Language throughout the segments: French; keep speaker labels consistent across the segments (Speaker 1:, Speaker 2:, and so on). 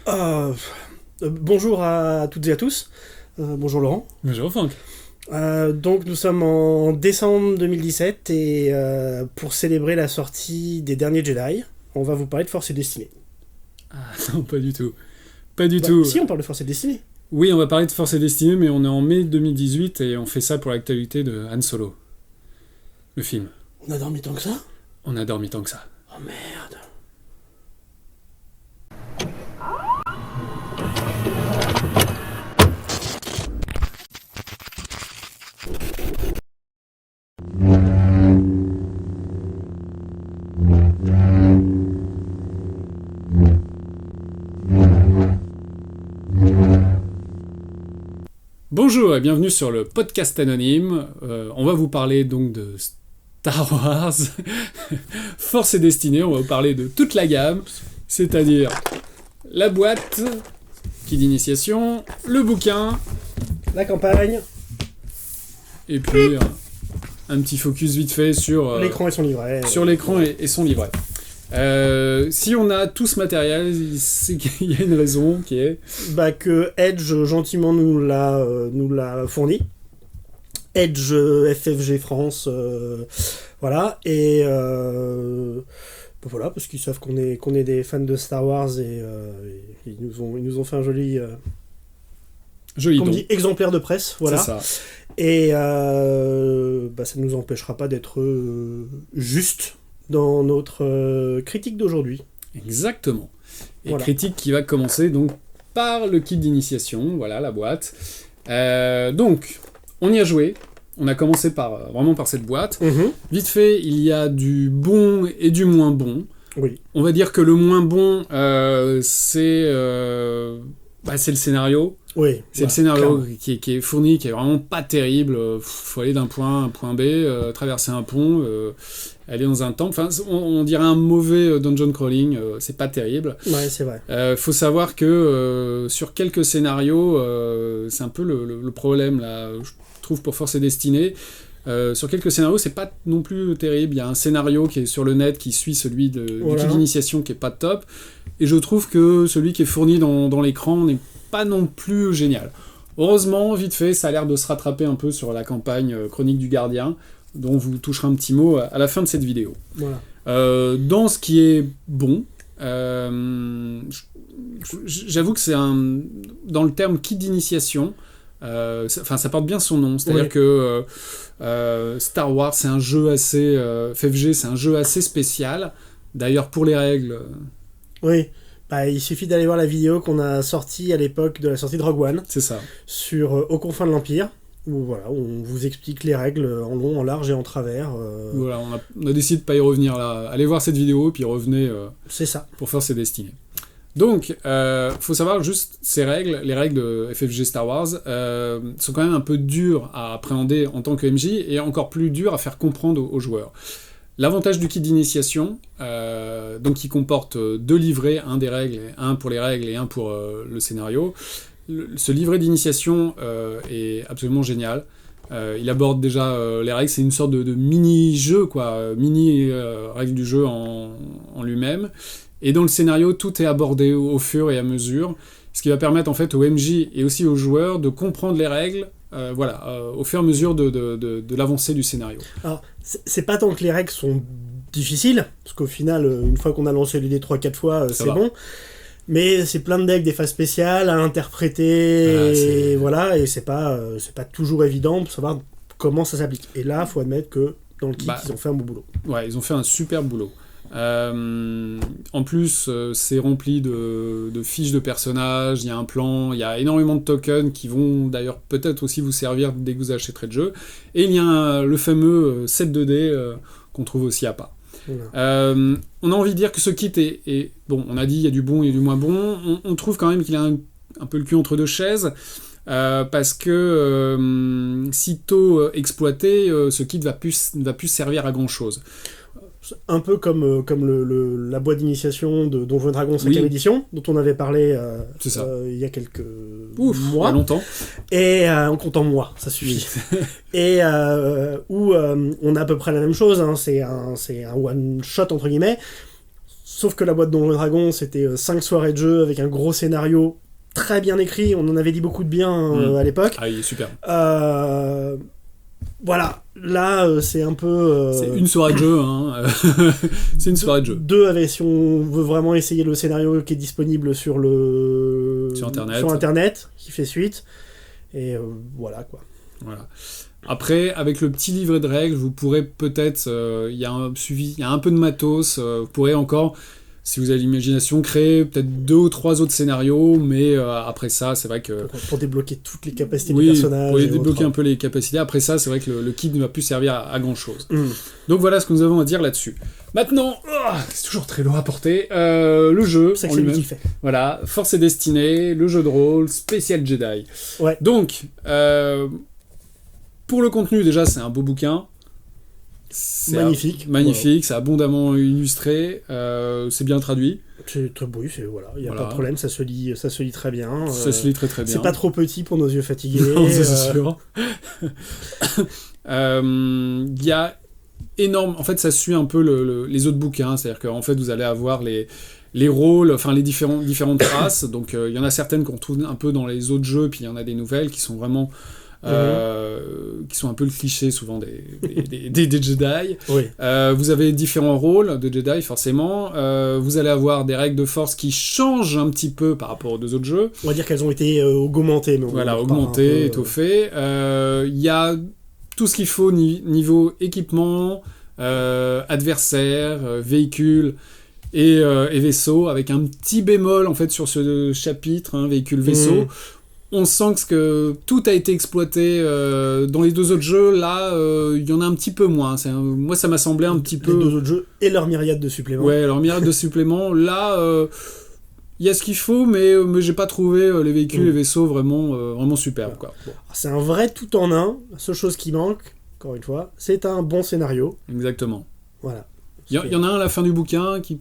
Speaker 1: Euh, Bonjour à toutes et à tous. Bonjour Laurent.
Speaker 2: Bonjour Franck.
Speaker 1: Donc nous sommes en décembre 2017 et pour célébrer la sortie des derniers Jedi, on va vous parler de Force et Destinée.
Speaker 2: Ah non, pas du tout. Pas du tout.
Speaker 1: Si, on parle de Force et Destinée.
Speaker 2: Oui, on va parler de Force et Destinée, mais on est en mai 2018 et on fait ça pour l'actualité de Han Solo. Le film.
Speaker 1: On a dormi tant que ça?
Speaker 2: On a dormi tant que ça.
Speaker 1: Oh merde.
Speaker 2: Bonjour et bienvenue sur le podcast anonyme. On va vous parler donc de Star Wars, Force et Destinée. On va vous parler de toute la gamme, c'est-à-dire la boîte, kit d'initiation, le bouquin,
Speaker 1: La campagne,
Speaker 2: et puis un petit focus vite fait sur
Speaker 1: l'écran et son livret.
Speaker 2: sur l'écran et son livret. Si on a tout ce matériel, c'est qu'il y a une raison qui est...
Speaker 1: Que Edge gentiment nous l'a fourni. Edge FFG France, voilà, et voilà, parce qu'ils savent qu'on est des fans de Star Wars et ils nous ont fait un joli,
Speaker 2: Joli
Speaker 1: comme on
Speaker 2: don.
Speaker 1: dit, exemplaire de presse, voilà.
Speaker 2: C'est ça.
Speaker 1: Et ça ne nous empêchera pas d'être juste dans notre critique d'aujourd'hui.
Speaker 2: Exactement. Et
Speaker 1: Voilà.
Speaker 2: critique qui va commencer donc par le kit d'initiation, voilà la boîte. Donc, on y a joué. On a commencé vraiment par cette boîte. Vite fait, il y a du bon et du moins bon.
Speaker 1: Oui.
Speaker 2: On va dire que le moins bon, c'est le scénario.
Speaker 1: Oui.
Speaker 2: C'est le scénario qui est fourni, qui est vraiment pas terrible. Faut aller d'un point A à un point B, traverser un pont, aller dans un temple. Enfin, on dirait un mauvais dungeon crawling. C'est pas terrible.
Speaker 1: Ouais, c'est vrai.
Speaker 2: Faut savoir que sur quelques scénarios, c'est un peu le problème là. Je trouve pour Force et Destinée. Sur quelques scénarios, c'est pas non plus terrible. Il y a un scénario qui est sur le net qui suit celui du kit d'initiation qui est pas top. Et je trouve que celui qui est fourni dans l'écran n'est pas non plus génial. Heureusement, vite fait, ça a l'air de se rattraper un peu sur la campagne Chronique du Gardien, dont vous toucherez un petit mot à la fin de cette vidéo.
Speaker 1: Voilà.
Speaker 2: Dans ce qui est bon, j'avoue que c'est dans le terme kit d'initiation, ça porte bien son nom, c'est-à-dire que Star Wars, c'est un jeu assez... FFG, c'est un jeu assez spécial. D'ailleurs, pour les règles...
Speaker 1: Oui. Il suffit d'aller voir la vidéo qu'on a sortie à l'époque de la sortie de Rogue One.
Speaker 2: C'est ça.
Speaker 1: Sur Aux confins de l'Empire, où voilà, on vous explique les règles en long, en large et en travers.
Speaker 2: Voilà, on a décidé de pas y revenir là. Allez voir cette vidéo, puis revenez
Speaker 1: C'est ça.
Speaker 2: pour faire ses destinées. Donc, faut savoir juste ces règles, les règles de FFG Star Wars, sont quand même un peu dures à appréhender en tant que MJ, et encore plus dures à faire comprendre aux joueurs. L'avantage du kit d'initiation, donc qui comporte 2 livrets, un des règles, un pour les règles et un pour le scénario. Ce livret d'initiation est absolument génial. Il aborde déjà les règles, c'est une sorte de mini-jeu, quoi, mini-règle du jeu en lui-même. Et dans le scénario, tout est abordé au fur et à mesure, ce qui va permettre en fait aux MJ et aussi aux joueurs de comprendre les règles au fur et à mesure de l'avancée du scénario.
Speaker 1: Alors, c'est pas tant que les règles sont difficiles, parce qu'au final, une fois qu'on a lancé l'idée 3-4 fois, c'est bon. Mais c'est plein de decks, des phases spéciales à interpréter, et c'est pas toujours évident pour savoir comment ça s'applique. Et là, faut admettre que dans le kit, ils ont fait un bon boulot.
Speaker 2: Ouais, ils ont fait un super boulot. En plus, c'est rempli de fiches de personnages, il y a un plan, il y a énormément de tokens qui vont d'ailleurs peut-être aussi vous servir dès que vous achèterez le jeu. Et il y a le fameux set 2D qu'on trouve aussi à part. Voilà. On a envie de dire que ce kit est bon, on a dit il y a du bon et du moins bon, on trouve quand même qu'il a un peu le cul entre deux chaises, parce que sitôt exploité, ce kit va plus servir à grand chose.
Speaker 1: Un peu comme la boîte d'initiation de Donjons et Dragons 5ème édition, dont on avait parlé il y a quelques mois.
Speaker 2: Pas longtemps.
Speaker 1: Et en comptant mois, ça suffit. Et où on a à peu près la même chose, hein, c'est un one-shot entre guillemets, sauf que la boîte Donjons et Dragons, c'était 5 soirées de jeu avec un gros scénario très bien écrit. On en avait dit beaucoup de bien à l'époque.
Speaker 2: Ah, il est super.
Speaker 1: Voilà, là c'est un peu...
Speaker 2: C'est une soirée de jeu, hein. C'est une soirée de jeu.
Speaker 1: Si on veut vraiment essayer le scénario qui est disponible sur Internet, qui fait suite. Et voilà, quoi.
Speaker 2: Voilà. Après, avec le petit livret de règles, vous pourrez peut-être... il y a un peu de matos, vous pourrez encore... Si vous avez l'imagination, créer peut-être 2 ou 3 autres scénarios, mais après ça, c'est vrai que...
Speaker 1: Pour débloquer toutes les capacités des personnages.
Speaker 2: Pour débloquer un peu les capacités. Après ça, c'est vrai que le kit ne va plus servir à grand-chose. Donc voilà ce que nous avons à dire là-dessus. Maintenant, c'est toujours très lourd à porter, le jeu
Speaker 1: c'est
Speaker 2: en lui-même.
Speaker 1: qui fait.
Speaker 2: Voilà, Force et Destinée, le jeu de rôle, spécial Jedi.
Speaker 1: Ouais.
Speaker 2: Donc, pour le contenu, déjà, c'est un beau bouquin.
Speaker 1: Magnifique,
Speaker 2: c'est abondamment illustré, c'est bien traduit.
Speaker 1: C'est très beau, voilà, il n'y a pas de problème, ça se lit très bien.
Speaker 2: Ça se lit très très bien.
Speaker 1: C'est pas trop petit pour nos yeux fatigués.
Speaker 2: Non, c'est sûr. Il y a énorme. En fait, ça suit un peu les autres bouquins, c'est-à-dire qu'en fait, vous allez avoir les rôles, enfin les différentes races. Donc, il y en a certaines qu'on retrouve un peu dans les autres jeux, puis il y en a des nouvelles qui sont vraiment qui sont un peu le cliché souvent des Jedi.
Speaker 1: Oui.
Speaker 2: Vous avez différents rôles de Jedi forcément. Vous allez avoir des règles de force qui changent un petit peu par rapport aux 2 autres jeux.
Speaker 1: On va dire qu'elles ont été augmentées. Mais
Speaker 2: Augmentées, étoffées. Il y a tout ce qu'il faut niveau équipement, adversaire, véhicule et vaisseau, avec un petit bémol en fait sur ce chapitre, véhicule-vaisseau. On sent que tout a été exploité dans les 2 autres jeux. Là, il y en a un petit peu moins. Moi, ça m'a semblé un petit peu...
Speaker 1: Les 2 autres jeux et leur myriade de suppléments.
Speaker 2: Ouais, leur myriade de suppléments. Là, il y a ce qu'il faut, mais j'ai pas trouvé les véhicules et les vaisseaux vraiment superbes. Quoi. Bon.
Speaker 1: C'est un vrai tout en un. La seule chose qui manque, encore une fois, c'est un bon scénario.
Speaker 2: Exactement.
Speaker 1: Voilà.
Speaker 2: Il y en a un à la fin du bouquin qui est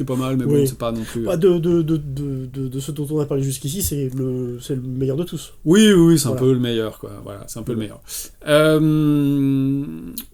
Speaker 2: pas mal, mais bon, c'est pas non plus...
Speaker 1: De ce dont on a parlé jusqu'ici, c'est le meilleur de tous.
Speaker 2: Oui, c'est un peu le meilleur, quoi. Voilà, c'est un peu le meilleur.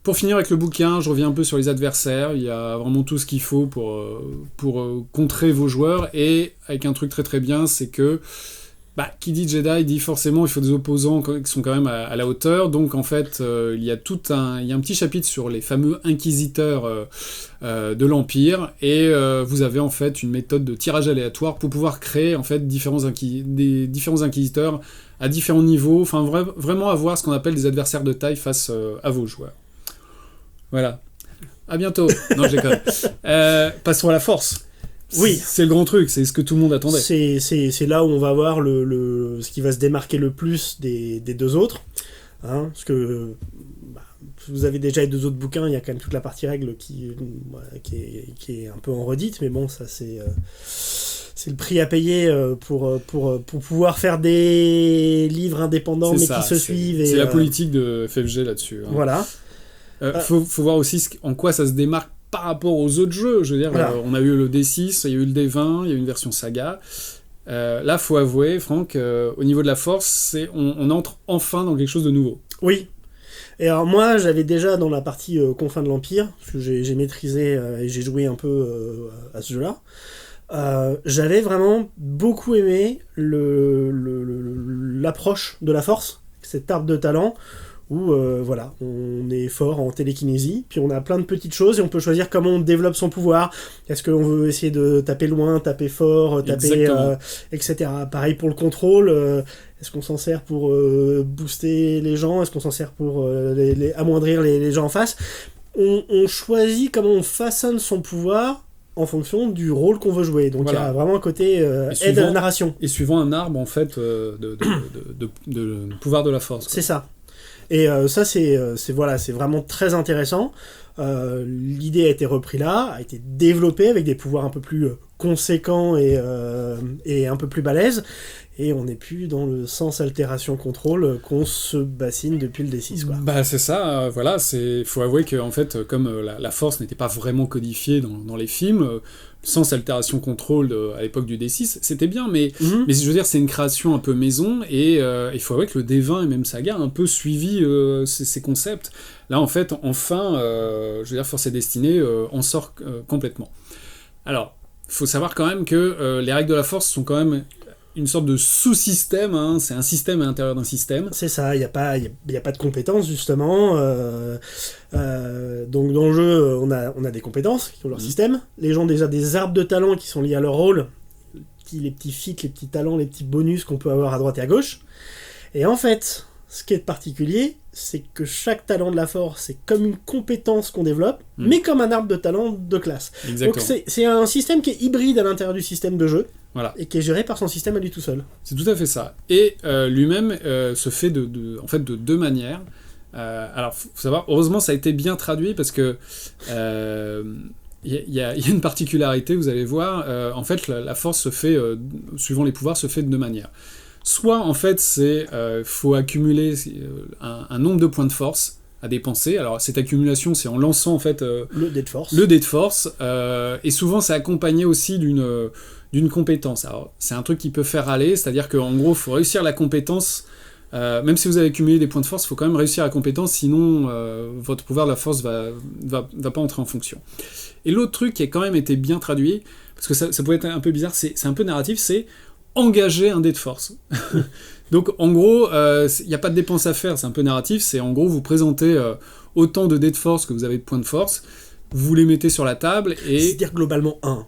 Speaker 2: Pour finir avec le bouquin, je reviens un peu sur les adversaires. Il y a vraiment tout ce qu'il faut pour contrer vos joueurs, et avec un truc très très bien, c'est que qui dit Jedi dit forcément il faut des opposants qui sont quand même à la hauteur. Donc en fait il y a un petit chapitre sur les fameux inquisiteurs de l'Empire, et vous avez en fait une méthode de tirage aléatoire pour pouvoir créer en fait différents inquisiteurs à différents niveaux, enfin vraiment avoir ce qu'on appelle des adversaires de taille face à vos joueurs. Voilà. À bientôt. Non, je déconne. Passons à la force.
Speaker 1: Oui,
Speaker 2: c'est le grand truc, c'est ce que tout le monde attendait.
Speaker 1: C'est là où on va voir ce qui va se démarquer le plus des 2 autres. Parce que vous avez déjà les 2 autres bouquins, il y a quand même toute la partie règles qui est un peu en redite, mais bon, ça c'est le prix à payer pour pouvoir faire des livres indépendants qui se suivent.
Speaker 2: C'est la politique de FFG là-dessus.
Speaker 1: Voilà.
Speaker 2: Faut voir aussi en quoi ça se démarque par rapport aux autres jeux. Je veux dire, on a eu le D6, il y a eu le D20, il y a eu une version saga. Là, faut avouer, Franck, au niveau de la force, on entre enfin dans quelque chose de nouveau.
Speaker 1: Oui. Et alors moi, j'avais déjà dans la partie Confins de l'Empire, parce que j'ai maîtrisé et j'ai joué un peu à ce jeu-là, j'avais vraiment beaucoup aimé l'approche de la force, cet arbre de talent, où on est fort en télékinésie, puis on a plein de petites choses et on peut choisir comment on développe son pouvoir. Est-ce qu'on veut essayer de taper loin, taper fort, taper etc. Pareil pour le contrôle, est-ce qu'on s'en sert pour booster les gens, est-ce qu'on s'en sert pour amoindrir les gens en face. On choisit comment on façonne son pouvoir en fonction du rôle qu'on veut jouer. Donc il y a vraiment un côté aide à la narration.
Speaker 2: Et suivant un arbre en fait de pouvoir de la force. Quoi.
Speaker 1: C'est ça. Et ça, c'est vraiment très intéressant. L'idée a été reprise là, a été développée avec des pouvoirs un peu plus conséquents et un peu plus balèzes. Et on n'est plus dans le sens altération-contrôle qu'on se bassine depuis le D6, quoi.
Speaker 2: C'est ça, voilà. Faut avouer que, en fait, comme la force n'était pas vraiment codifiée dans les films, le sens altération-contrôle à l'époque du D6, c'était bien, mais je veux dire, c'est une création un peu maison, et il faut avouer que le D20 et même Saga a un peu suivi ces concepts. Là, en fait, enfin, je veux dire, Force et Destinée en sort complètement. Alors, il faut savoir quand même que les règles de la force sont quand même une sorte de sous-système, hein. C'est un système à l'intérieur d'un système.
Speaker 1: C'est ça, il n'y a pas de compétences, justement. Donc dans le jeu, on a des compétences qui ont leur système. Les gens ont déjà des arbres de talent qui sont liés à leur rôle, les petits feats, les petits talents, les petits bonus qu'on peut avoir à droite et à gauche. Et en fait, ce qui est particulier, c'est que chaque talent de la force, c'est comme une compétence qu'on développe, mais comme un arbre de talent de classe.
Speaker 2: Exactement.
Speaker 1: Donc c'est un système qui est hybride à l'intérieur du système de jeu,
Speaker 2: voilà.
Speaker 1: Et qui est géré par son système à lui tout seul.
Speaker 2: C'est tout à fait ça. Et lui-même se fait en fait de deux manières. Alors, faut savoir, heureusement, ça a été bien traduit parce que y a une particularité, vous allez voir. En fait, la force se fait, suivant les pouvoirs, se fait de deux manières. Soit, en fait, faut accumuler un nombre de points de force à dépenser. Alors, cette accumulation, c'est en lançant, en fait...
Speaker 1: le dé de force.
Speaker 2: Le dé de force. Et souvent, c'est accompagné aussi d'une compétence. Alors, c'est un truc qui peut faire râler, c'est-à-dire qu'en gros, il faut réussir la compétence. Même si vous avez accumulé des points de force, il faut quand même réussir la compétence, sinon votre pouvoir de la force va pas entrer en fonction. Et l'autre truc qui a quand même été bien traduit, parce que ça pourrait être un peu bizarre, c'est un peu narratif, c'est engager un dé de force. Donc en gros, il n'y a pas de dépense à faire, c'est un peu narratif, c'est en gros vous présentez autant de dés de force que vous avez de points de force, vous les mettez sur la table et...
Speaker 1: C'est-à-dire globalement
Speaker 2: 1.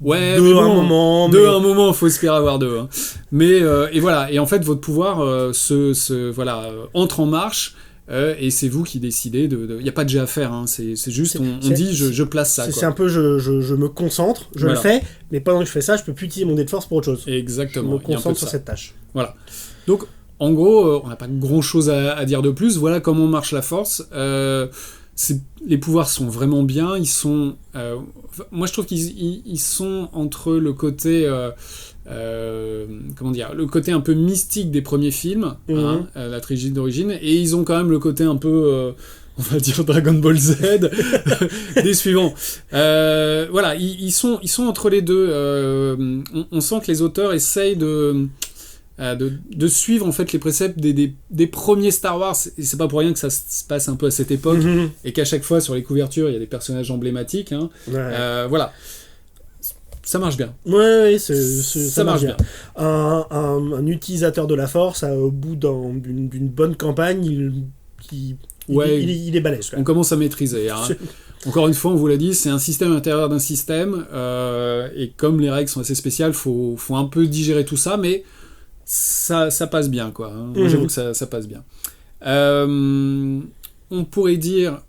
Speaker 2: Ouais,
Speaker 1: deux à un moment.
Speaker 2: Deux à un moment, faut espérer avoir deux. Hein. Mais, et voilà, et en fait votre pouvoir entre en marche, et c'est vous qui décidez il n'y a pas de jet à faire, hein. C'est juste, on dit je place ça.
Speaker 1: C'est un peu, je me concentre, je le fais, mais pendant que je fais ça, je peux plus utiliser mon dé de force pour autre chose.
Speaker 2: Exactement.
Speaker 1: Je me concentre sur cette tâche.
Speaker 2: Voilà. Donc, en gros, on n'a pas grand-chose à dire de plus. Voilà comment marche la force. Les pouvoirs sont vraiment bien. Ils sont... moi, je trouve qu'ils sont entre le côté... comment dire, le côté un peu mystique des premiers films, hein, la trilogie d'origine, et ils ont quand même le côté un peu, on va dire Dragon Ball Z des suivants. Voilà, ils sont entre les deux. On sent que les auteurs essayent de suivre en fait les préceptes des premiers Star Wars, et c'est pas pour rien que ça se passe un peu à cette époque, et qu'à chaque fois sur les couvertures il y a des personnages emblématiques, hein. Voilà. Ça marche bien.
Speaker 1: Ouais, ça marche bien. Un utilisateur de la force, au bout d'une bonne campagne, il est balèze.
Speaker 2: On commence à maîtriser. Hein. Encore une fois, on vous l'a dit, c'est un système à l'intérieur d'un système, et comme les règles sont assez spéciales, faut un peu digérer tout ça, mais ça passe bien, quoi. Hein. Moi, j'avoue que ça passe bien. On pourrait dire